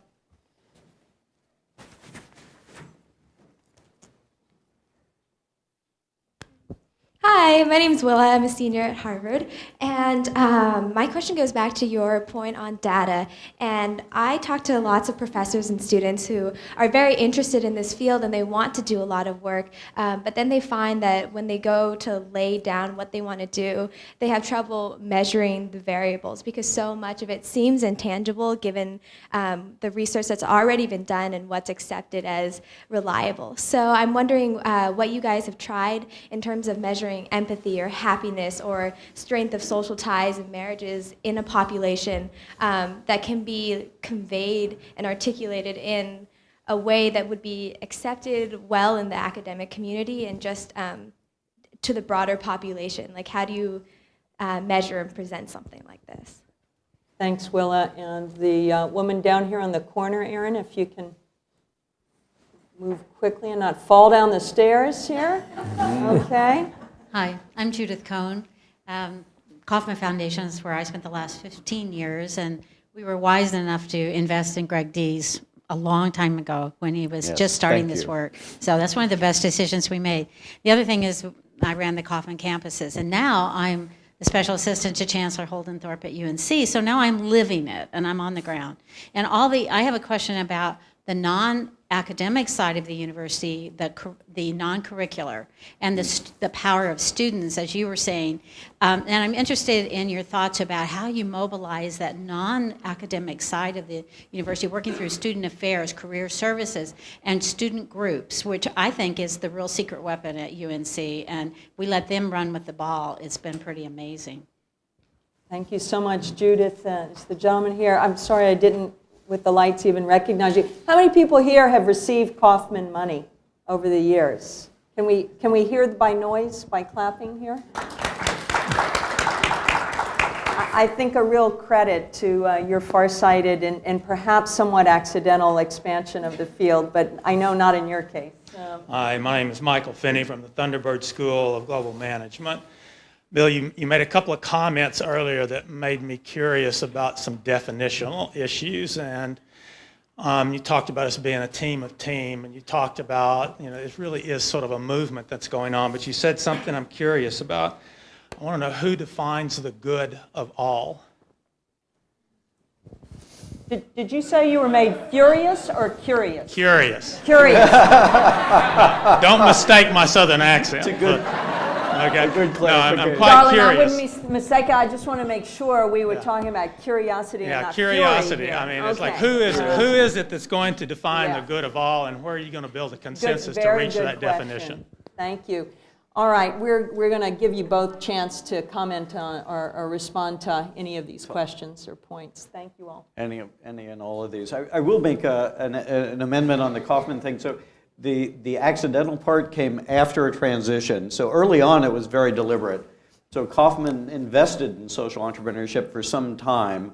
Hi, my name is Willa. I'm a senior at Harvard. And my question goes back to your point on data. And I talk to lots of professors and students who are very interested in this field and they want to do a lot of work. But then they find that when they go to lay down what they want to do, they have trouble measuring the variables because so much of it seems intangible given the research that's already been done and what's accepted as reliable. So I'm wondering what you guys have tried in terms of measuring empathy or happiness or strength of social ties and marriages in a population that can be conveyed and articulated in a way that would be accepted well in the academic community and just to the broader population. Like how do you measure and present something like this? Thanks, Willa. And the woman down here on the corner, Erin, if you can move quickly and not fall down the stairs here. Okay. Hi, I'm Judith Cohn. Kauffman Foundation is where I spent the last 15 years, and we were wise enough to invest in Greg Dees a long time ago when he was just starting this work. So that's one of the best decisions we made. The other thing is I ran the Kauffman campuses, and now I'm the special assistant to Chancellor Holden Thorpe at UNC, so now I'm living it, and I'm on the ground. And I have a question about the non-academic side of the university, the non-curricular, and the power of students, as you were saying. And I'm interested in your thoughts about how you mobilize that non-academic side of the university, working through student affairs, career services, and student groups, which I think is the real secret weapon at UNC. And we let them run with the ball. It's been pretty amazing. Thank you so much, Judith. It's the gentleman here. I'm sorry I didn't, with the lights, even recognize you. How many people here have received Kauffman money over the years? Can we hear by noise, by clapping here? I think a real credit to your farsighted and perhaps somewhat accidental expansion of the field, but I know not in your case. Hi, my name is Michael Finney from the Thunderbird School of Global Management. Bill, you made a couple of comments earlier that made me curious about some definitional issues, and You talked about us being a team, and you talked about, it really is sort of a movement that's going on, but you said something I'm curious about. I want to know who defines the good of all. Did you say you were made furious or curious? Curious. Curious. Don't mistake my southern accent. It's a good, okay. a good No, clarification. I'm quite Darling, curious. I wouldn't mistake it. I just want to make sure we were talking about curiosity and Yeah, not curiosity. fury here. I mean, it's like, Okay. who is it that's going to define Yeah. the good of all, and where are you going to build a consensus to Very reach good that question. definition? Thank you. All right, we're going to give you both chance to comment on or respond to any of these questions or points. Thank you all. Any and all of these. I will make an amendment on the Kaufman thing. So the accidental part came after a transition. So early on, it was very deliberate. So Kaufman invested in social entrepreneurship for some time,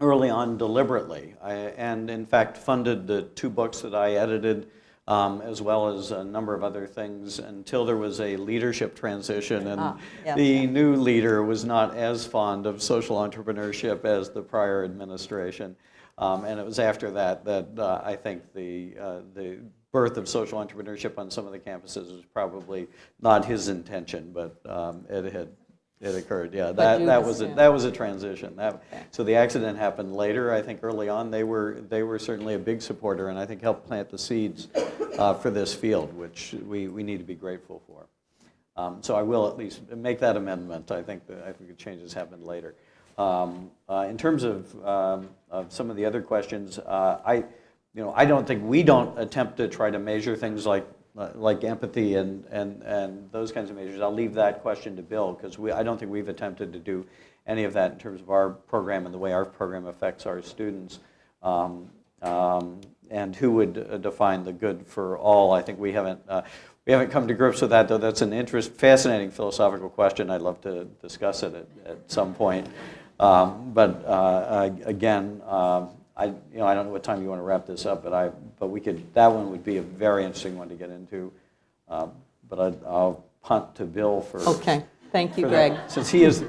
early on deliberately, and in fact funded the 2 books that I edited, as well as a number of other things, until there was a leadership transition, and yes. the new leader was not as fond of social entrepreneurship as the prior administration. And it was after that I think the birth of social entrepreneurship on some of the campuses was probably not his intention, but it occurred. Yeah, that was a transition. So the accident happened later. I think early on they were certainly a big supporter, and I think helped plant the seeds for this field, which we need to be grateful for. So I will at least make that amendment. I think the changes happened later. In terms of some of the other questions, I don't think we don't attempt to try to measure things like empathy and those kinds of measures. I'll leave that question to Bill, because I don't think we've attempted to do any of that in terms of our program and the way our program affects our students. And who would define the good for all? I think we haven't come to grips with that, though. That's an fascinating philosophical question. I'd love to discuss it at some point. Again, I don't know what time you want to wrap this up, but we could. That one would be a very interesting one to get into. But I'll punt to Bill for. Okay, thank you, for Greg. that, since he's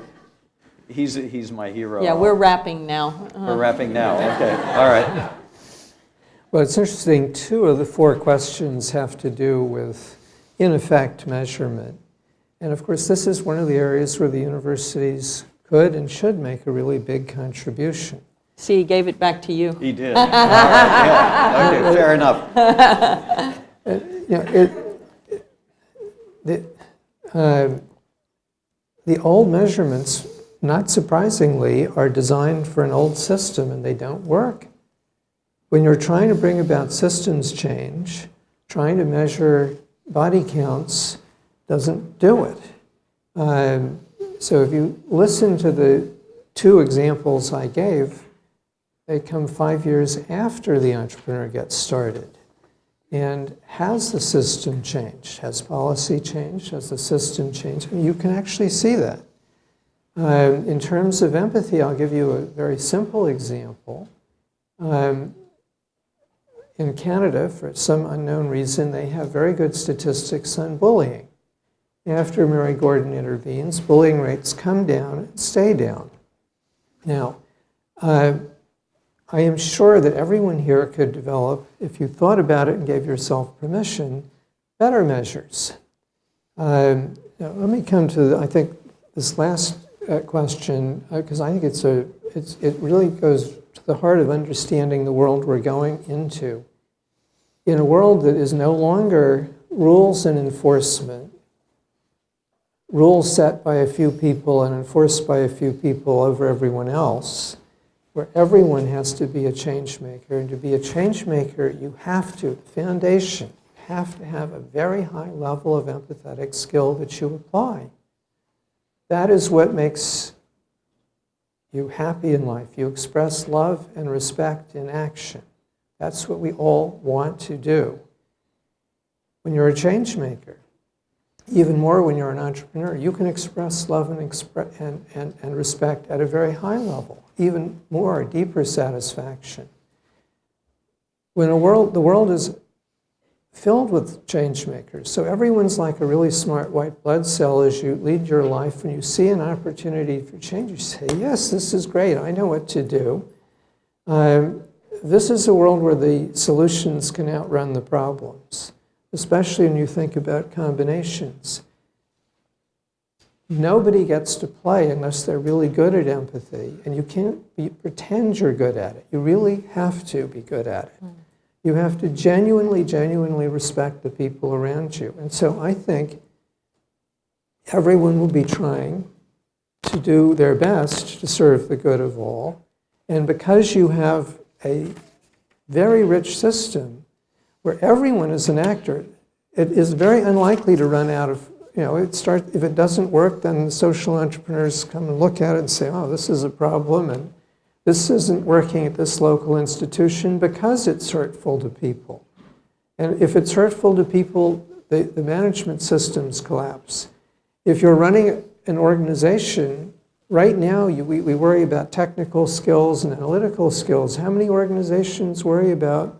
my hero. Yeah, we're wrapping now. We're wrapping now. Okay, all right. Well, it's interesting, 2 of the 4 questions have to do with, in effect, measurement. And of course, this is one of the areas where the universities could and should make a really big contribution. See, he gave it back to you. He did. All right, yeah. Okay, fair enough. The old measurements, not surprisingly, are designed for an old system, and they don't work. When you're trying to bring about systems change, trying to measure body counts doesn't do it. So if you listen to the 2 examples I gave, they come 5 years after the entrepreneur gets started. And has the system changed? Has policy changed? Has the system changed? I mean, you can actually see that. In terms of empathy, I'll give you a very simple example. In Canada, for some unknown reason, they have very good statistics on bullying. After Mary Gordon intervenes, bullying rates come down and stay down. Now, I am sure that everyone here could develop, if you thought about it and gave yourself permission, better measures. Now, let me come to, I think, this last question, because I think it really goes to the heart of understanding the world we're going into. In a world that is no longer rules and enforcement, rules set by a few people and enforced by a few people over everyone else, where everyone has to be a change maker. And to be a change maker, you have to, foundation, you have to have a very high level of empathetic skill that you apply. That is what makes you happy in life. You express love and respect in action. That's what we all want to do. When you're a change maker, even more when you're an entrepreneur, you can express love and respect at a very high level, even more, deeper satisfaction. When the world is filled with change makers, so everyone's like a really smart white blood cell as you lead your life. When you see an opportunity for change, you say, yes, this is great, I know what to do. this is a world where the solutions can outrun the problems, especially when you think about combinations. Nobody gets to play unless they're really good at empathy, and you can't pretend you're good at it. You really have to be good at it. You have to genuinely, genuinely respect the people around you. And so I think everyone will be trying to do their best to serve the good of all. And because you have a very rich system where everyone is an actor, it is very unlikely to run out of, if it doesn't work, then the social entrepreneurs come and look at it and say, oh, this is a problem, and this isn't working at this local institution because it's hurtful to people. And if it's hurtful to people, the management systems collapse. If you're running an organization, right now we worry about technical skills and analytical skills. How many organizations worry about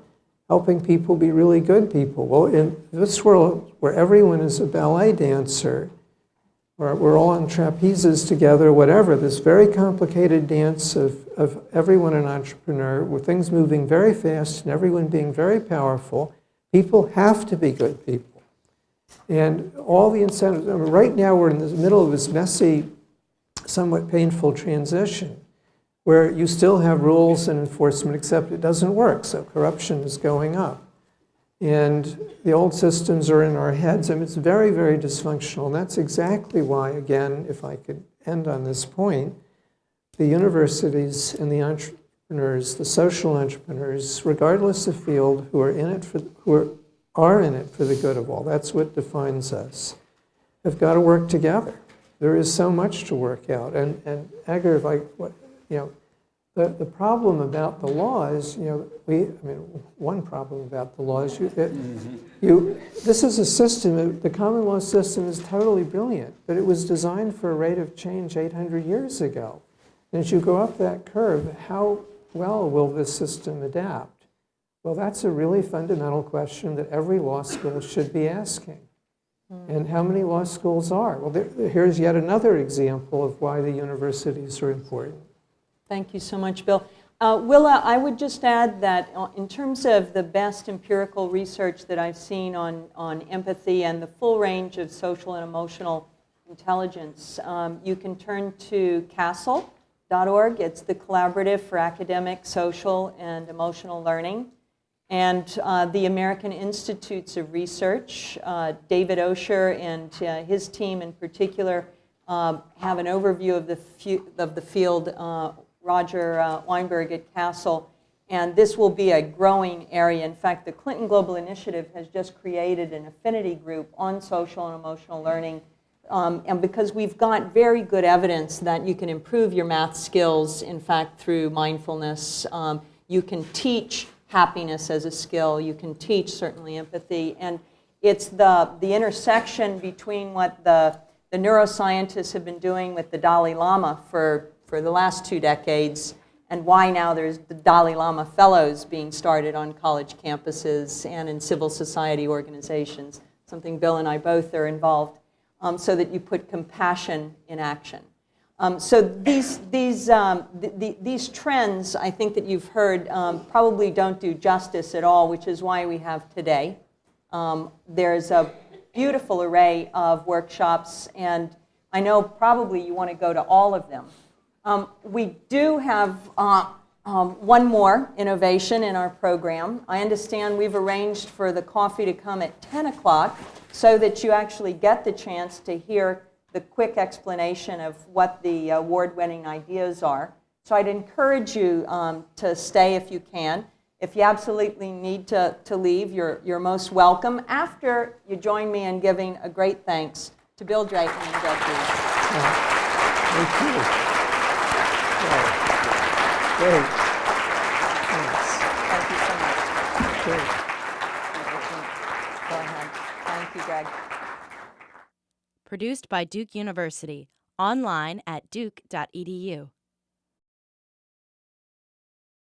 helping people be really good people? Well, in this world where everyone is a ballet dancer, or we're all on trapezes together, whatever, this very complicated dance of everyone an entrepreneur, with things moving very fast and everyone being very powerful, people have to be good people. And all the incentives, right now we're in the middle of this messy, somewhat painful transition where you still have rules and enforcement, except it doesn't work, so corruption is going up. And the old systems are in our heads. I mean, it's very, very dysfunctional. And that's exactly why, again, if I could end on this point, the universities and the entrepreneurs, the social entrepreneurs, regardless of field, who are in it for the good of all, that's what defines us, have got to work together. There is so much to work out. And Edgar, the problem about the law is, one problem about the law is this is a system, the common law system is totally brilliant, but it was designed for a rate of change 800 years ago. And as you go up that curve, how well will this system adapt? Well, that's a really fundamental question that every law school should be asking. And how many law schools are? Well, here's yet another example of why the universities are important. Thank you so much, Bill. Willa, I would just add that in terms of the best empirical research that I've seen on empathy and the full range of social and emotional intelligence, you can turn to CASEL.org. It's the Collaborative for Academic, Social, and Emotional Learning. And the American Institutes of Research, David Osher and his team in particular have an overview of the field, Roger Weinberg at CASEL, and this will be a growing area. In fact, the Clinton Global Initiative has just created an affinity group on social and emotional learning, and because we've got very good evidence that you can improve your math skills, in fact, through mindfulness. You can teach happiness as a skill. You can teach, certainly, empathy. And it's the intersection between what the neuroscientists have been doing with the Dalai Lama for the last 2 decades, and why now there's the Dalai Lama Fellows being started on college campuses and in civil society organizations, something Bill and I both are involved, so that you put compassion in action. So these trends, I think that you've heard, probably don't do justice at all, which is why we have today. There's a beautiful array of workshops, and I know probably you want to go to all of them. We do have one more innovation in our program. I understand we've arranged for the coffee to come at 10 o'clock so that you actually get the chance to hear the quick explanation of what the award-winning ideas are. So I'd encourage you to stay if you can. If you absolutely need to leave, you're most welcome after you join me in giving a great thanks to Bill Drayton and Greg Dees. Thank you. Great. Thanks. Thank you so much. Great. Go ahead. Thank you, Greg. Produced by Duke University. Online at duke.edu.